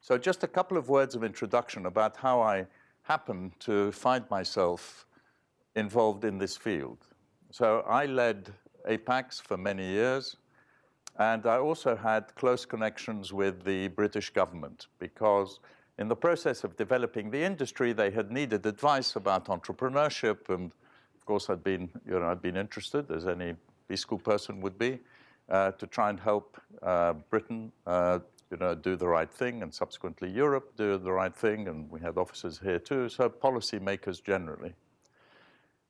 So just a couple of words of introduction about how I happened to find myself involved in this field. So I led APACs for many years, and I also had close connections with the British government because in the process of developing the industry, they had needed advice about entrepreneurship, and of course I'd been interested, as any B-school person would be, to try and help Britain do the right thing, and subsequently Europe do the right thing, and we had offices here too, so policymakers generally.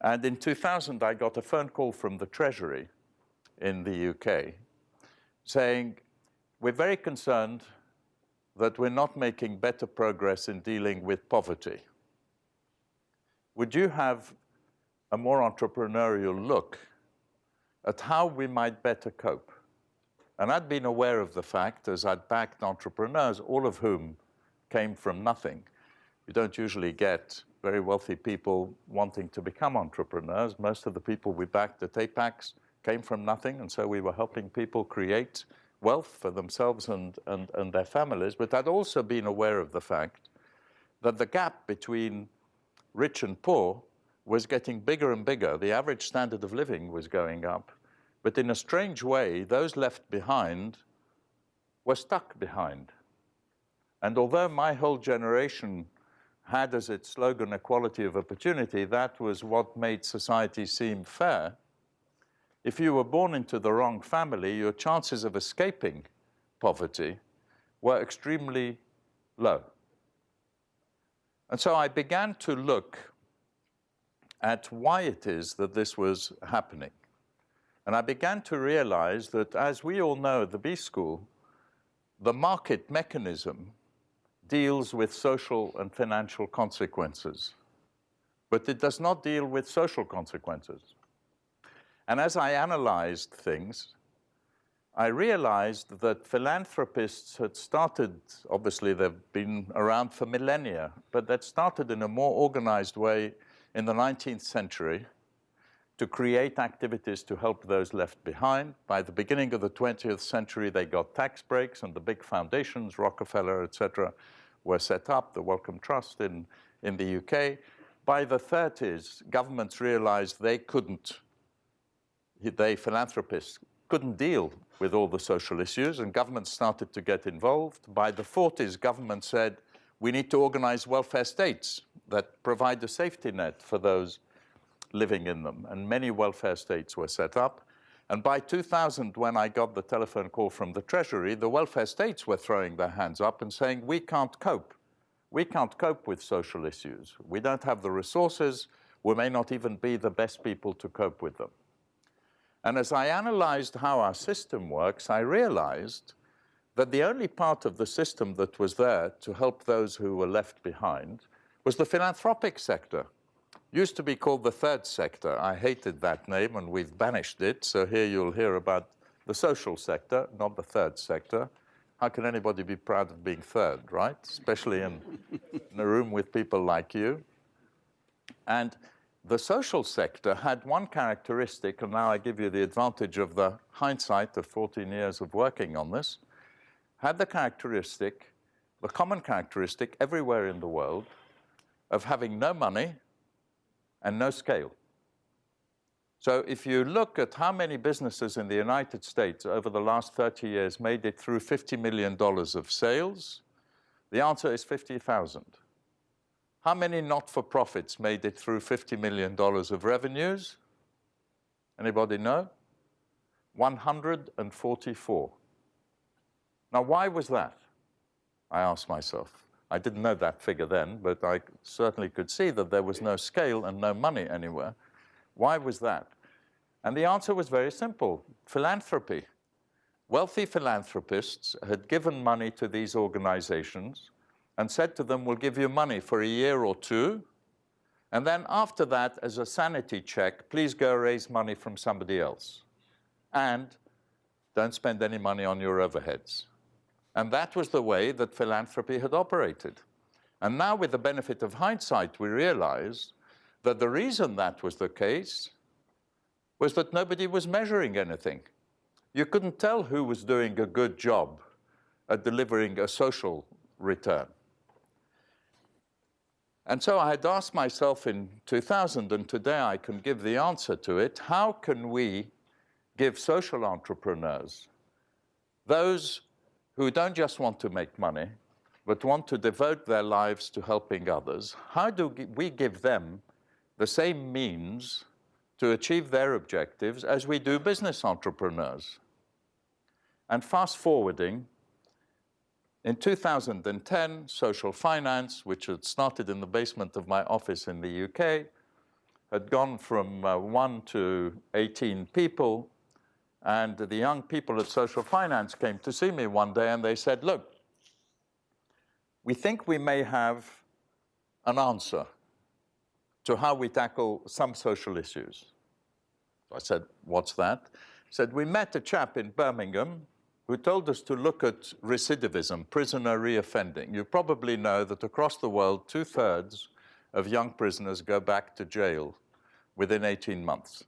And in 2000, I got a phone call from the Treasury in the UK saying, we're very concerned that we're not making better progress in dealing with poverty. Would you have a more entrepreneurial look at how we might better cope? And I'd been aware of the fact, as I'd backed entrepreneurs, all of whom came from nothing. You don't usually get very wealthy people wanting to become entrepreneurs. Most of the people we backed at APACs came from nothing, and so we were helping people create wealth for themselves and their families. But I'd also been aware of the fact that the gap between rich and poor was getting bigger and bigger. The average standard of living was going up. But in a strange way, those left behind were stuck behind. And although my whole generation had as its slogan equality of opportunity, that was what made society seem fair. If you were born into the wrong family, your chances of escaping poverty were extremely low. And so I began to look at why it is that this was happening. And I began to realize that, as we all know at the B-School, the market mechanism deals with social and financial consequences, but it does not deal with social consequences. And as I analyzed things, I realized that philanthropists had started, obviously they've been around for millennia, but that started in a more organized way in the 19th century to create activities to help those left behind. By the beginning of the 20th century, they got tax breaks, and the big foundations, Rockefeller, etc., were set up, the Wellcome Trust in the UK. By the 30s, governments realized philanthropists couldn't deal with all the social issues, and governments started to get involved. By the 40s, government said, we need to organize welfare states that provide a safety net for those living in them, and many welfare states were set up. And by 2000, when I got the telephone call from the Treasury, the welfare states were throwing their hands up and saying, we can't cope. We can't cope with social issues. We don't have the resources. We may not even be the best people to cope with them. And as I analyzed how our system works, I realized that the only part of the system that was there to help those who were left behind was the philanthropic sector. Used to be called the third sector. I hated that name, and we've banished it. So here you'll hear about the social sector, not the third sector. How can anybody be proud of being third, right? Especially in a room with people like you. And the social sector had one characteristic, and now I give you the advantage of the hindsight of 14 years of working on this, had the characteristic, the common characteristic everywhere in the world, of having no money and no scale. So if you look at how many businesses in the United States over the last 30 years made it through $50 million of sales, the answer is 50,000. How many not-for-profits made it through $50 million of revenues? Anybody know? 144. Now, why was that? I asked myself. I didn't know that figure then, but I certainly could see that there was no scale and no money anywhere. Why was that? And the answer was very simple: philanthropy. Wealthy philanthropists had given money to these organizations and said to them, we'll give you money for a year or two, and then after that, as a sanity check, please go raise money from somebody else. And don't spend any money on your overheads. And that was the way that philanthropy had operated. And now, with the benefit of hindsight, we realize that the reason that was the case was that nobody was measuring anything. You couldn't tell who was doing a good job at delivering a social return. And so I had asked myself in 2000, and today I can give the answer to it, how can we give social entrepreneurs, those who don't just want to make money, but want to devote their lives to helping others, how do we give them the same means to achieve their objectives as we do business entrepreneurs? And fast forwarding, in 2010, social finance, which had started in the basement of my office in the UK, had gone from 1 to 18 people. And the young people at social finance came to see me one day and they said, look, we think we may have an answer to how we tackle some social issues. I said, what's that? He said, we met a chap in Birmingham who told us to look at recidivism, prisoner reoffending. You probably know that across the world, 2/3 of young prisoners go back to jail within 18 months.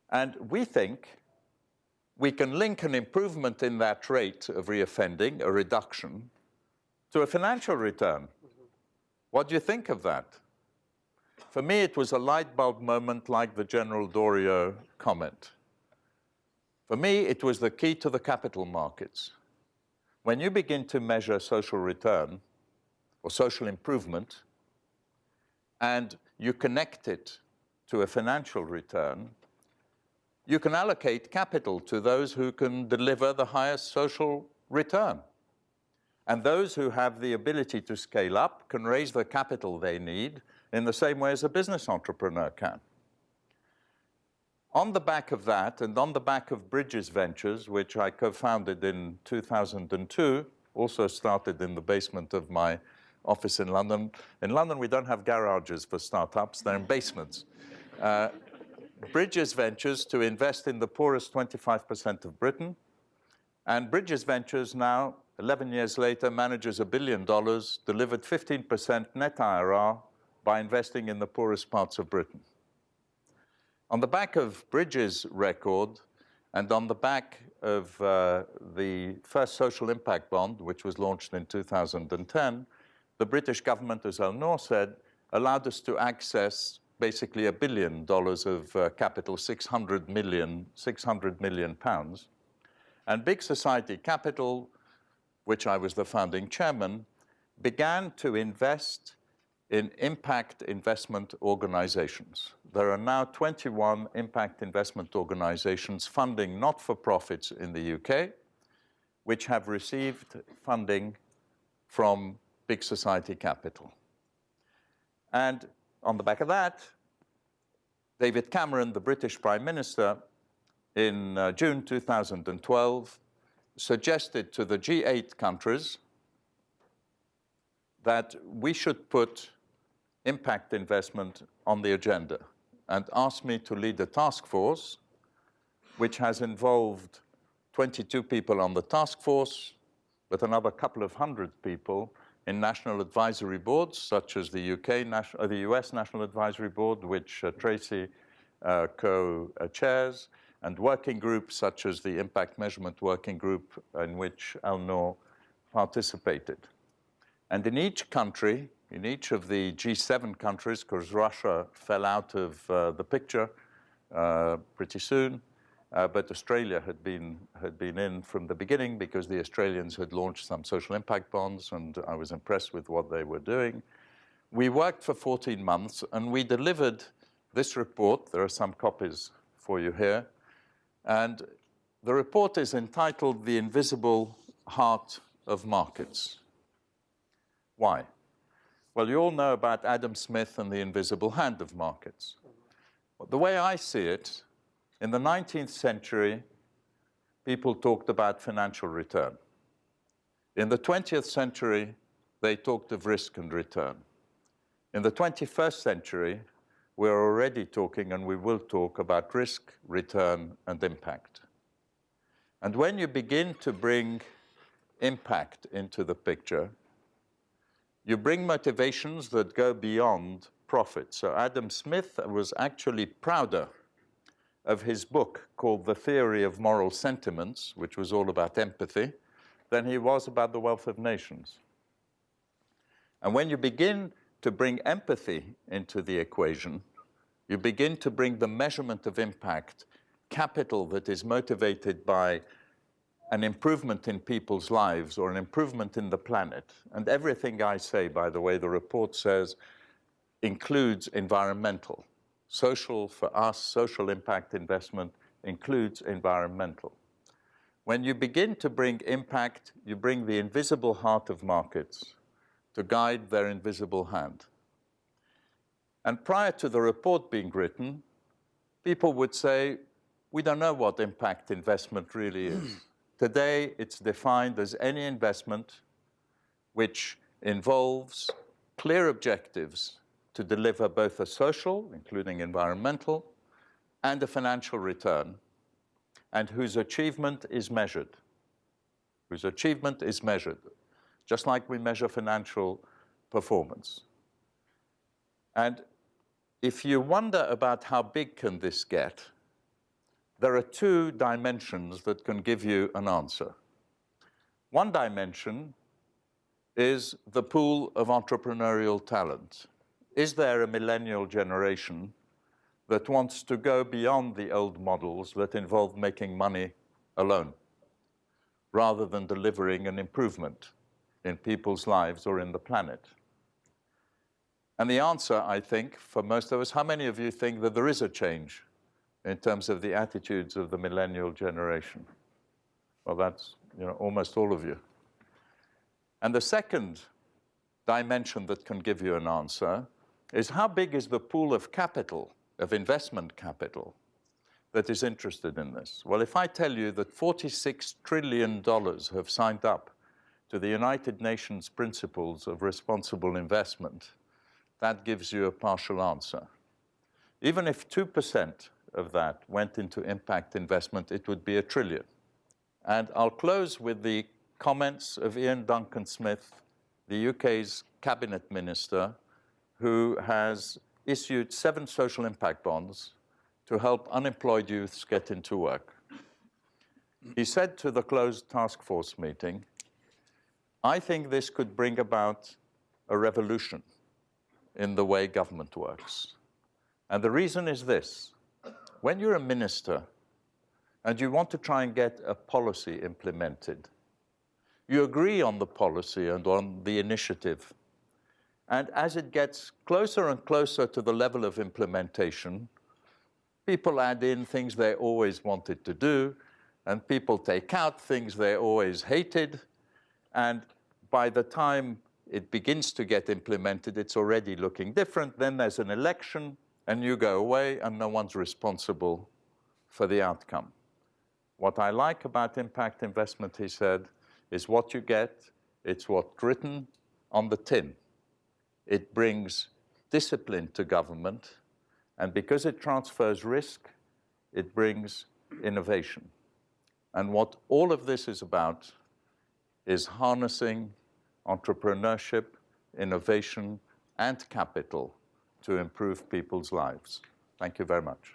And we think we can link an improvement in that rate of reoffending, a reduction, to a financial return. What do you think of that? For me, it was a light bulb moment like the General Dorio comment. For me, it was the key to the capital markets. When you begin to measure social return or social improvement, and you connect it to a financial return, you can allocate capital to those who can deliver the highest social return. And those who have the ability to scale up can raise the capital they need in the same way as a business entrepreneur can. On the back of that, and on the back of Bridges Ventures, which I co-founded in 2002, also started in the basement of my office in London. In London, we don't have garages for startups, they're in basements. Bridges Ventures to invest in the poorest 25% of Britain. And Bridges Ventures now, 11 years later, manages $1 billion, delivered 15% net IRR by investing in the poorest parts of Britain. On the back of Bridges' record, and on the back of the first social impact bond, which was launched in 2010, the British government, as Eleanor said, allowed us to access basically $1 billion of capital, 600 million pounds. And Big Society Capital, which I was the founding chairman, began to invest in impact investment organizations. There are now 21 impact investment organizations funding not-for-profits in the UK, which have received funding from Big Society Capital. And on the back of that, David Cameron, the British Prime Minister, in June 2012, suggested to the G8 countries that we should put impact investment on the agenda, and asked me to lead a task force which has involved 22 people on the task force, with another couple of hundred people in national advisory boards, such as the US National Advisory Board, which Tracy co-chairs, and working groups such as the Impact Measurement Working Group, in which Eleanor participated. And in each country, in each of the G7 countries, because Russia fell out of the picture pretty soon, but Australia had been in from the beginning because the Australians had launched some social impact bonds, and I was impressed with what they were doing. We worked for 14 months, and we delivered this report. There are some copies for you here. And the report is entitled The Invisible Heart of Markets. Why? Well, you all know about Adam Smith and the invisible hand of markets. But the way I see it, in the 19th century, people talked about financial return. In the 20th century, they talked of risk and return. In the 21st century, we're already talking, and we will talk, about risk, return, and impact. And when you begin to bring impact into the picture, you bring motivations that go beyond profit. So Adam Smith was actually prouder of his book called The Theory of Moral Sentiments, which was all about empathy, than he was about the wealth of nations. And when you begin to bring empathy into the equation, you begin to bring the measurement of impact, capital that is motivated by an improvement in people's lives or an improvement in the planet. And everything I say, by the way, the report says, includes environmental. Social for us, social impact investment includes environmental. When you begin to bring impact, you bring the invisible heart of markets to guide their invisible hand. And prior to the report being written, people would say, we don't know what impact investment really is. Today, it's defined as any investment which involves clear objectives to deliver both a social, including environmental, and a financial return, and whose achievement is measured. Whose achievement is measured, just like we measure financial performance. And if you wonder about how big can this get, there are two dimensions that can give you an answer. One dimension is the pool of entrepreneurial talent. Is there a millennial generation that wants to go beyond the old models that involve making money alone, rather than delivering an improvement in people's lives or in the planet? And the answer, I think, for most of us, how many of you think that there is a change in terms of the attitudes of the millennial generation? Well, that's almost all of you. And the second dimension that can give you an answer is how big is the pool of capital, of investment capital, that is interested in this? Well, if I tell you that $46 trillion have signed up to the United Nations Principles of Responsible Investment, that gives you a partial answer. Even if 2% of that went into impact investment, it would be $1 trillion. And I'll close with the comments of Ian Duncan-Smith, the UK's cabinet minister, who has issued 7 social impact bonds to help unemployed youths get into work. He said to the closed task force meeting, I think this could bring about a revolution in the way government works. And the reason is this: when you're a minister and you want to try and get a policy implemented, you agree on the policy and on the initiative. And as it gets closer and closer to the level of implementation, people add in things they always wanted to do, and people take out things they always hated. And by the time it begins to get implemented, it's already looking different. Then there's an election, and you go away, and no one's responsible for the outcome. What I like about impact investment, he said, is what you get. It's what's written on the tin. It brings discipline to government, and because it transfers risk, it brings innovation. And what all of this is about is harnessing entrepreneurship, innovation, and capital to improve people's lives. Thank you very much.